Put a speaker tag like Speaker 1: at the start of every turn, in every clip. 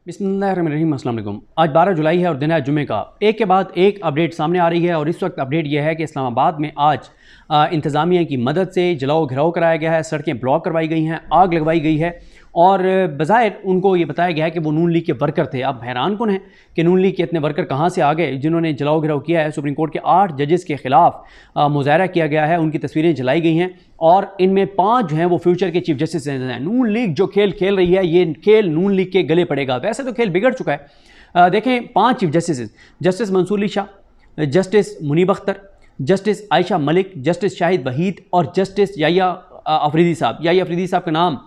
Speaker 1: बिस्मिल्लाहिर्रहमानिर्रहीम। अस्सलाम वालेकुम। आज 12 जुलाई है और दिन है जुमे का। एक के बाद एक अपडेट सामने आ रही है और इस वक्त अपडेट यह है कि इस्लामाबाद में आज इंतज़ामिया की मदद से जलाओ घिराव कराया गया है, सड़कें ब्लॉक करवाई गई हैं, आग लगवाई गई है और बज़ाहिर उनको ये बताया गया है कि वो नून लीग के वर्कर थे। अब हैरान कौन है कि नून लीग के इतने वर्कर कहाँ से आ गए जिन्होंने जलाओ घिराव किया है। सुप्रीम कोर्ट के 8 जजेस के ख़िलाफ़ मुज़ाहरा किया गया है, उनकी तस्वीरें जलाई गई हैं और इनमें 5 जो हैं वो फ्यूचर के चीफ जस्टिस हैं। नून लीग जो खेल खेल रही है, ये खेल नून लीग के गले पड़ेगा। वैसे तो खेल बिगड़ चुका है। देखें, 5 chief justice, justice Mansoor Ali Shah, justice Munib Akhtar, justice Ayesha Malik, justice Shahid Waheed और जस्टिस याहिया अफरीदी साहब। याहिया अफरीदी साहब का नाम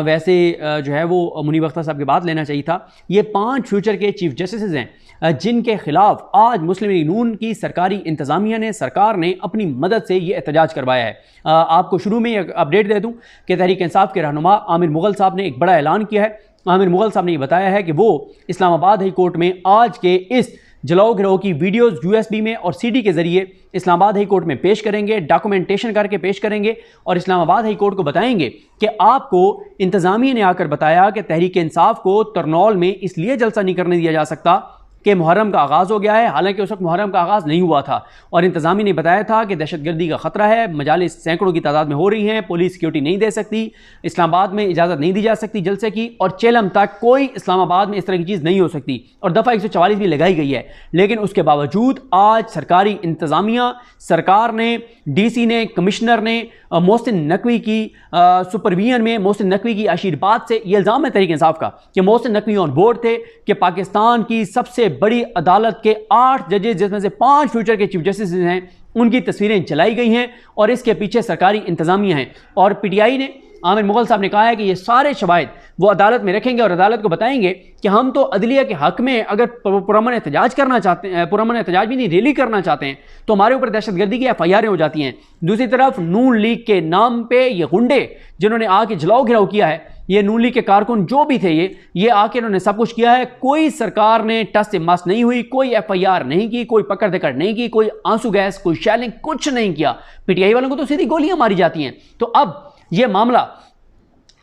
Speaker 1: वैसे जो है वो मुनीब अख्तर साहब के बाद लेना चाहिए था। ये 5 फ्यूचर के चीफ जस्टिस हैं जिनके खिलाफ आज मुस्लिम लीग नून की सरकारी इंतज़ामिया ने, सरकार ने अपनी मदद से ये एहतजाज करवाया है। आपको शुरू में एक अपडेट दे दूं कि तहरीक इंसाफ के रहनुमा आमिर मुग़ल साहब ने एक बड़ा ऐलान किया है। आमिर मुग़ल साहब ने ये बताया है कि वो इस्लामाबाद हाई कोर्ट में आज के इस जलाओ घिराव की वीडियोज़ USB में और CD के ज़रिए इस्लामाबाद हाई कोर्ट में पेश करेंगे, डॉक्यूमेंटेशन करके पेश करेंगे और इस्लामाबाद हाई कोर्ट को बताएंगे कि आपको इंतज़ामिया ने आकर बताया कि तहरीक इंसाफ को तरनौल में इसलिए जलसा नहीं करने दिया जा सकता कि मुहर्रम का आगाज़ हो गया है, हालांकि उस वक्त मुहर्रम का आगाज़ नहीं हुआ था और इंतज़ामिया ने बताया था कि दहशतगर्दी का ख़तरा है, मजालिस सैकड़ों की तादाद में हो रही हैं, पुलिस सिक्योरिटी नहीं दे सकती, इस्लामाबाद में इजाज़त नहीं दी जा सकती जलसे की और चेलम तक कोई इस्लामाबाद में इस तरह की चीज़ नहीं हो सकती और दफ़ा 144 भी लगाई गई है। लेकिन उसके बावजूद आज सरकारी इंतज़ामिया, सरकार ने, DC ने, कमिश्नर ने मोहसिन नकवी की सुपरविजन में मोहसिन नकवी की आशीर्वाद से ये इल्ज़ाम है तहरीक इंसाफ का कि मोहसिन नकवी ऑन बोर्ड थे कि पाकिस्तान की सबसे बड़ी अदालत के 8 जजेस जिसमें से 5 फ्यूचर के चीफ जस्टिस हैं उनकी तस्वीरें जलाई गई हैं और इसके पीछे सरकारी इंतज़ामिया हैं। और PTI ने, आमिर मुग़ल साहब ने कहा है कि ये सारे शवाहिद वो अदालत में रखेंगे और अदालत को बताएंगे कि हम तो अदलिया के हक़ में अगर पुरअमन एहतजाज करना चाहते हैं, पुरअमन एहतजाज भी नहीं रैली करना चाहते हैं तो हमारे ऊपर दहशतगर्दी की FIR हो जाती हैं। दूसरी तरफ नून लीग के नाम पे ये गुंडे जिन्होंने आके जलाओ घिराव किया है, ये नून लीग के कारकुन जो भी थे, ये आके इन्होंने सब कुछ किया है। कोई सरकार ने टस से मस नहीं हुई, कोई FIR नहीं की, कोई पकड़ दकड़ नहीं की, कोई आंसू गैस, कोई शैलिंग, कुछ नहीं किया। PTI वालों को तो सीधी गोलियां मारी जाती हैं। तो अब ये मामला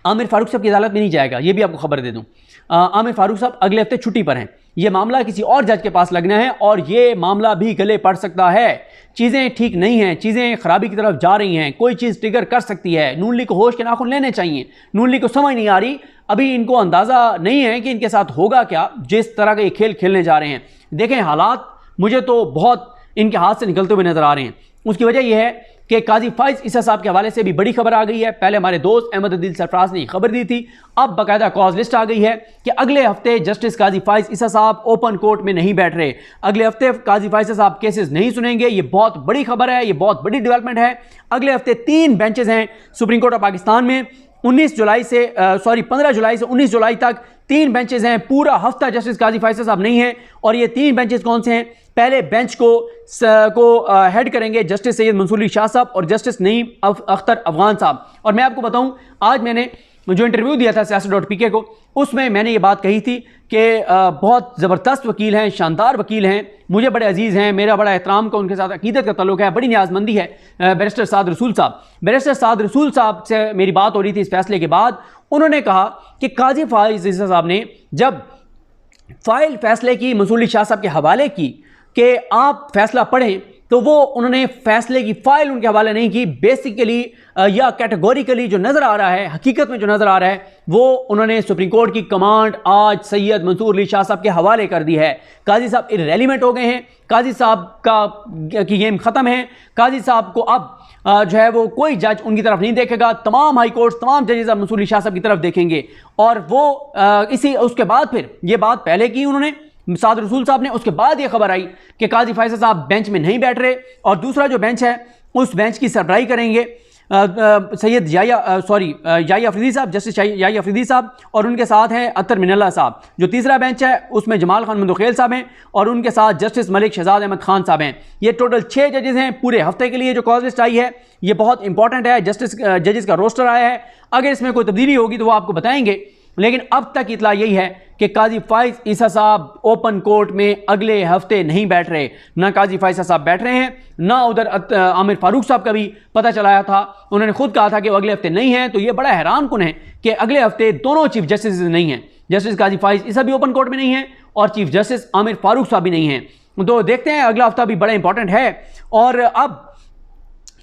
Speaker 1: आमिर फारूक साहब की अदालत में नहीं जाएगा, ये भी आपको खबर दे दूं। आमिर फारूक साहब अगले हफ्ते छुट्टी पर हैं। ये मामला किसी और जज के पास लगना है और ये मामला भी गले पड़ सकता है। चीज़ें ठीक नहीं हैं, चीज़ें खराबी की तरफ जा रही हैं, कोई चीज़ ट्रिगर कर सकती है। नून लीग को होश के नाखून लेने चाहिए। नून लीग को समझ नहीं आ रही, अभी इनको अंदाज़ा नहीं है कि इनके साथ होगा क्या जिस तरह का ये खेल खेलने जा रहे हैं। देखें, हालात मुझे तो बहुत इनके हाथ से निकलते हुए नजर आ रहे हैं। उसकी वजह यह है कि काजी फाइज ईसा साहब के हवाले से भी बड़ी खबर आ गई है। पहले हमारे दोस्त अहमद अदील सरफराज ने खबर दी थी, अब बाकायदा कॉज लिस्ट आ गई है कि अगले हफ्ते जस्टिस काजी फाइज ईसा साहब ओपन कोर्ट में नहीं बैठ रहे। अगले हफ्ते काजी फाइज ईसा साहब केसेस नहीं सुनेंगे। ये बहुत बड़ी खबर है, ये बहुत बड़ी डेवलपमेंट है। अगले हफ्ते 3 बेंचेस हैं सुप्रीम कोर्ट ऑफ पाकिस्तान में। 15 जुलाई से 19 जुलाई तक 3 बेंचेस हैं। पूरा हफ्ता जस्टिस काजी फाइज साहब नहीं है और ये 3 बेंचेस कौन से हैं? पहले बेंच को हेड करेंगे जस्टिस सैयद मंसूर अली शाह साहब और जस्टिस नईम अख्तर अफगान साहब। और मैं आपको बताऊं, आज मैंने जो इंटरव्यू दिया था siyaset.pk को, उसमें मैंने ये बात कही थी कि बहुत ज़बरदस्त वकील हैं, शानदार वकील हैं, मुझे बड़े अजीज़ हैं, मेरा बड़ा एहतराम का उनके साथ अकीदत का तल्लुक़ है, बड़ी न्याज़मंदी है बैरिस्टर साद रसूल साहब। बैरिस्टर साद रसूल साहब से मेरी बात हो रही थी इस फैसले के बाद। उन्होंने कहा कि काजी फाइज ईसा साहब ने जब फाइल फैसले की मंसूर अली शाह साहब के हवाले की कि आप फैसला पढ़ें, तो वो उन्होंने फैसले की फाइल उनके हवाले नहीं की। बेसिकली या कैटेगोरिकली जो नज़र आ रहा है, हकीकत में जो नज़र आ रहा है, वो उन्होंने सुप्रीम कोर्ट की कमांड आज सैयद मंसूर अली शाह साहब के हवाले कर दी है। काजी साहब इररेलेवेंट हो गए हैं, काजी साहब की गेम ख़त्म है। काजी साहब को अब जो है वो कोई जज उनकी तरफ नहीं देखेगा। तमाम हाई कोर्ट, तमाम जजेस अब मंसूर अली शाह साहब की तरफ देखेंगे और वो उसके बाद फिर ये बात पहले की उन्होंने साद रसूल साहब ने, उसके बाद ये खबर आई कि काजी फाइज साहब बेंच में नहीं बैठ रहे और दूसरा जो बेंच है उस बेंच की सरबराही करेंगे सैयद याहिया अफरीदी साहब, जस्टिस याहिया अफरीदी साहब और उनके साथ हैं अतर मिनल्ला साहब। जो तीसरा बेंच है उसमें जमाल खान मंदोखेल साहब हैं और उनके साथ जस्टिस मलिक शहजाद अहमद खान साहब हैं। ये टोटल 6 जजेस हैं पूरे हफ्ते के लिए। जो कॉज लिस्ट आई है ये बहुत इंपॉर्टेंट है, जजेस का रोस्टर आया है। अगर इसमें कोई तब्दीली होगी तो वो आपको बताएंगे, लेकिन अब तक इतला यही है कि काजी फाइज ईसा साहब ओपन कोर्ट में अगले हफ्ते नहीं बैठ रहे। ना काजी फाइज साहब बैठ रहे हैं, ना उधर आमिर फारूक साहब का भी पता चलाया था, उन्होंने खुद कहा था कि वो अगले हफ्ते नहीं है। तो ये बड़ा हैरान कुन है कि अगले हफ्ते दोनों चीफ जस्टिस नहीं हैं। जस्टिस काजी फाइज ईसा भी ओपन कोर्ट में नहीं है और चीफ जस्टिस आमिर फारूक साहब भी नहीं है। तो देखते हैं, अगला हफ्ता भी बड़ा इंपॉर्टेंट है। और अब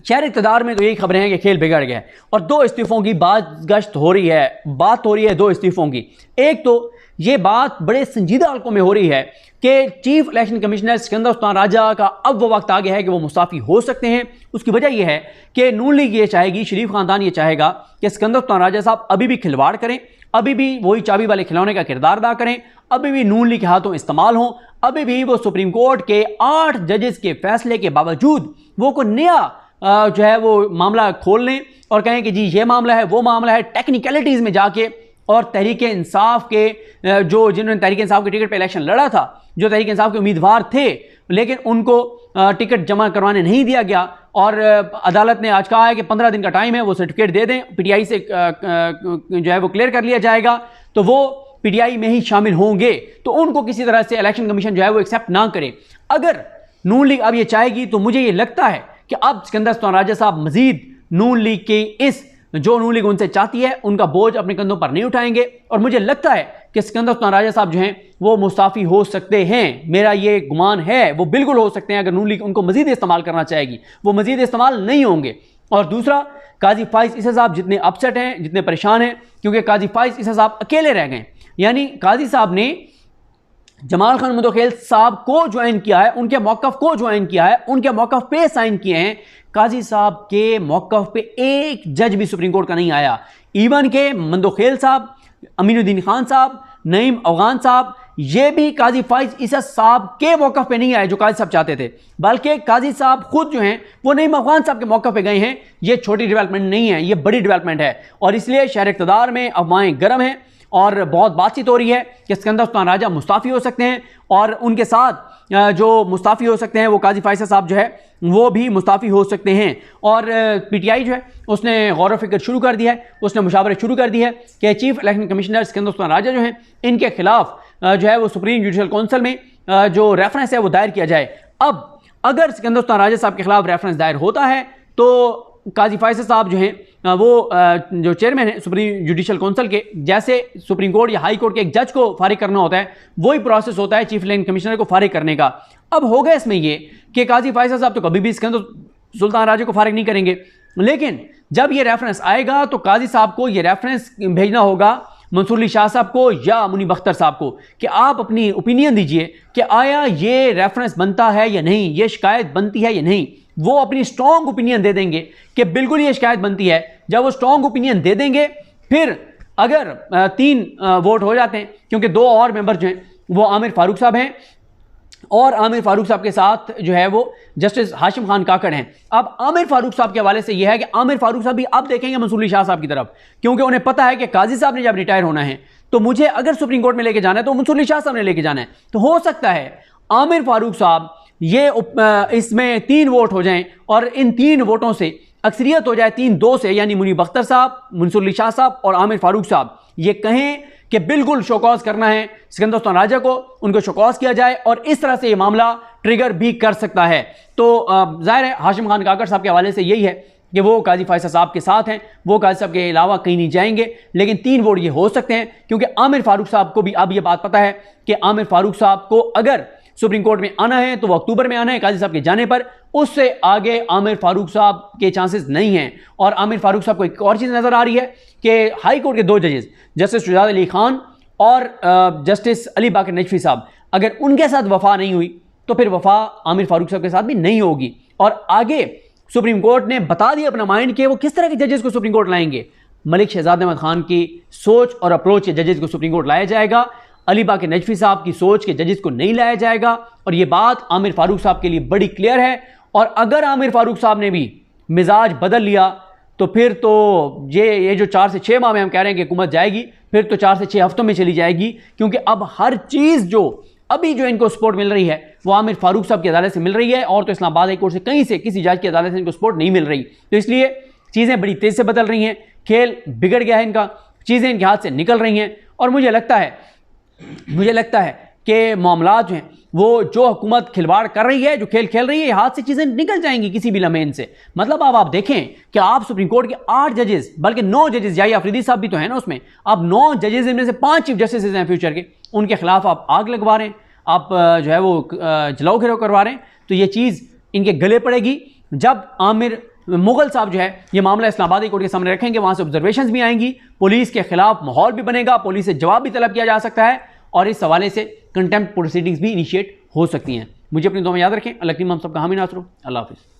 Speaker 1: शहर इक़्तिदार में तो यही खबरें हैं कि खेल बिगड़ गया है और 2 इस्तीफ़ों की बात हो रही है 2 इस्तीफ़ों की। एक तो ये बात बड़े संजीदा हल्कों में हो रही है कि chief election commissioner Sikandar Sultan Raja का अब वो वक्त आ गया है कि वो मुस्ताफ़ी हो सकते हैं। उसकी वजह यह है कि नून लीग ये चाहेगी, शरीफ ख़ानदान ये चाहेगा कि सिकंदर सुल्तान राजा साहब अभी भी खिलवाड़ करें, अभी भी वही चाबी वाले खिलौने का किरदार अदा करें, अभी भी नून लीग के हाथों इस्तेमाल हों, अभी भी वो सुप्रीम कोर्ट के 8 जजेस के फैसले के बावजूद वो को नया जो है वो मामला खोल लें और कहें कि जी ये मामला है, वो मामला है, टेक्निकलिटीज़ में जाके। और तहरीक इंसाफ के जिन्होंने तहरीक इंसाफ के टिकट पे इलेक्शन लड़ा था, जो तहरीक इंसाफ के उम्मीदवार थे, लेकिन उनको टिकट जमा करवाने नहीं दिया गया और अदालत ने आज कहा है कि 15 दिन का टाइम है, वो सर्टिफिकेट दे दें, पीटीआई से जो है वो क्लियर कर लिया जाएगा, तो वो पीटीआई में ही शामिल होंगे। तो उनको किसी तरह से इलेक्शन कमीशन जो है वो एक्सेप्ट ना करे। अगर नून लीग अब ये चाहेगी तो मुझे ये लगता है कि अब सिकंदर सुल्तान राजा साहब मजीद नून लीग के इस जो नून लीग उनसे चाहती है उनका बोझ अपने कंधों पर नहीं उठाएंगे और मुझे लगता है कि सिकंदर सुल्तान राजा साहब जो हैं वो मुस्ताफ़ी हो सकते हैं। मेरा ये गुमान है, वो बिल्कुल हो सकते हैं। अगर नून लीग उनको मजीद इस्तेमाल करना चाहेगी, वो मजीद इस्तेमाल नहीं होंगे। और दूसरा, काजी फाइज ईसा साहब जितने अपसेट हैं, जितने परेशान हैं, क्योंकि काजी फाइज ईसा साहब अकेले रह गए। यानी काजी साहब ने जमाल खान मुदखेल साहब को ज्वाइन किया है, उनके मौक़िफ़ को ज्वाइन किया है, उनके मौक़िफ़ पे साइन किए हैं। काजी साहब के मौक़िफ़ पे एक जज भी सुप्रीम कोर्ट का नहीं आया। इवन के मुदखेल साहब, अमीनुद्दीन खान साहब, नईम अफगान साहब, ये भी काजी फाइज ईसा साहब के मौक़िफ़ पे नहीं आए जो काजी साहब चाहते थे, बल्कि काजी साहब खुद जो हैं वो नईम अफगान साहब के मौक़िफ़ पे गए हैं। ये छोटी डेवलपमेंट नहीं है, ये बड़ी डेवलपमेंट है और इसलिए शहर इक़्तिदार में अफवाहें गर्म हैं और बहुत बातचीत हो रही है कि सिकंदर सुल्तान राजा मुस्ताफ़ी हो सकते हैं और उनके साथ जो मुस्ताफ़ी हो सकते हैं वो काजी फाइज़ साहब जो है वो भी मुस्ताफ़ी हो सकते हैं। और पीटीआई जो है उसने गौर व फिक्र शुरू कर दिया है, उसने मुशावरत शुरू कर दी है कि chief election commissioner Sikandar Sultan Raja जो हैं इनके खिलाफ जो है वो सुप्रीम जुडिशल काउंसिल में जो रेफरेंस है वो दायर किया जाए। अब अगर सिकंदर सुल्तान राजा साहब के खिलाफ रेफरेंस दायर होता है तो काजी फाइज़ साहब जो हैं वो जो चेयरमैन है सुप्रीम जुडिशल काउंसिल के, जैसे सुप्रीम कोर्ट या हाई कोर्ट के एक जज को फारिग करना होता है, वही प्रोसेस होता है चीफ इलेक्शन कमिश्नर को फारिग करने का। अब होगा इसमें ये कि काजी फाइज़ साहब तो कभी भी सिकंदर सुल्तान राजा को फारिग नहीं करेंगे, लेकिन जब ये रेफरेंस आएगा तो काजी साहब को ये रेफरेंस भेजना होगा मंसूर अली शाह साहब को या मुनीब अख्तर साहब को कि आप अपनी ओपिनियन दीजिए कि आया ये रेफरेंस बनता है या नहीं, ये शिकायत बनती है या नहीं। वो अपनी स्ट्रॉन्ग ओपिनियन दे देंगे कि बिल्कुल ये शिकायत बनती है। जब वो स्ट्रॉन्ग ओपिनियन दे देंगे, फिर अगर 3 वोट हो जाते हैं, क्योंकि 2 और मेंबर जो हैं वो आमिर फारूक साहब हैं और आमिर फारूक साहब के साथ जो है वो जस्टिस हाशिम खान काकड़ हैं। अब आमिर फारूक साहब के हवाले से यह है कि आमिर फारूक साहब भी अब देखेंगे मंसूर अली शाह साहब की तरफ, क्योंकि उन्हें पता है कि काजी साहब ने जब रिटायर होना है तो मुझे अगर सुप्रीम कोर्ट में लेके जाना है तो मंसूर अली शाह साहब ने लेके जाना है। तो हो सकता है आमिर फारूक साहब ये इसमें 3 वोट हो जाएं और इन 3 वोटों से अक्सरियत हो जाए 3-2 से, यानी मुनीब अख्तर साहब, मंसूर अली शाह साहब और आमिर फारूक साहब ये कहें कि बिल्कुल शोकॉज करना है सिकंदर सुल्तान राजा को, उनको शोकॉज किया जाए और इस तरह से ये मामला ट्रिगर भी कर सकता है। तो जाहिर है हाशिम खान काकड़ साहब के हवाले से यही है कि वो काजी फाइज़ साहब के साथ हैं, वो काजी साहब के अलावा कहीं नहीं जाएंगे, लेकिन 3 वोट ये हो सकते हैं क्योंकि आमिर फारूक साहब को भी अब ये बात पता है कि आमिर फारूक साहब को अगर सुप्रीम कोर्ट में आना है तो वो अक्टूबर में आना है काजी साहब के जाने पर, उससे आगे आमिर फारूक साहब के चांसेस नहीं हैं। और आमिर फारूक साहब को एक और चीज़ नज़र आ रही है कि हाई कोर्ट के 2 जजेस जस्टिस शुजात अली खान और जस्टिस अली बाकर नजफी साहब, अगर उनके साथ वफा नहीं हुई तो फिर वफा आमिर फारूक साहब के साथ भी नहीं होगी। और आगे सुप्रीम कोर्ट ने बता दिया अपना माइंड कि वो किस तरह के जजेस को सुप्रीम कोर्ट लाएंगे। मलिक शहजाद अहमद खान की सोच और अप्रोच के जजेस को सुप्रीम कोर्ट लाया जाएगा, अली बाकर नजफी साहब की सोच के जजेस को नहीं लाया जाएगा। और ये बात आमिर फारूक साहब के लिए बड़ी क्लियर है। और अगर आमिर फारूक साहब ने भी मिजाज बदल लिया तो फिर तो ये जो 4 से 6 माह में हम कह रहे हैं कि हुकूमत जाएगी, फिर तो 4 से 6 हफ्तों में चली जाएगी, क्योंकि अब हर चीज़ जो अभी जो इनको सपोर्ट मिल रही है वो आमिर फारूक साहब की अदालत से मिल रही है और तो इस्लामाबाद हाई कोर्ट से कहीं से किसी जज की अदालत से इनको सपोर्ट नहीं मिल रही। तो इसलिए चीज़ें बड़ी तेज़ से बदल रही हैं, खेल बिगड़ गया है इनका, चीज़ें इनके हाथ से निकल रही हैं। और मुझे लगता है कि मामलात जो हैं वो जो हुकूमत खिलवाड़ कर रही है, जो खेल खेल रही है, हाथ से चीज़ें निकल जाएंगी किसी भी लम्हे इनसे। मतलब अब आप देखें कि आप सुप्रीम कोर्ट के 8 जजेस, बल्कि 9 जजेस, याही अफरीदी साहब भी तो है ना उसमें, अब 9 जजेस इनमें से 5 चीफ जस्टिस हैं फ्यूचर के, उनके खिलाफ आप आग लगवा रहे हैं, आप जो है वो जलाओ घिराव करवा रहे हैं। तो ये चीज़ इनके गले पड़ेगी जब आमिर मुगल साहब जो है ये मामला इस्लामाबाद कोर्ट के सामने रखेंगे, वहाँ से ऑब्जर्वेशंस भी आएंगी, पुलिस के खिलाफ माहौल भी बनेगा, पुलिस से जवाब भी तलब किया जा सकता है और इस हवाले से कंटेम्प्ट प्रोसीडिंग्स भी इनिशिएट हो सकती हैं। मुझे अपनी दुआ में याद रखें। अल्लाह हम सबका हामी नासर हो। अल्लाह हाफिज़।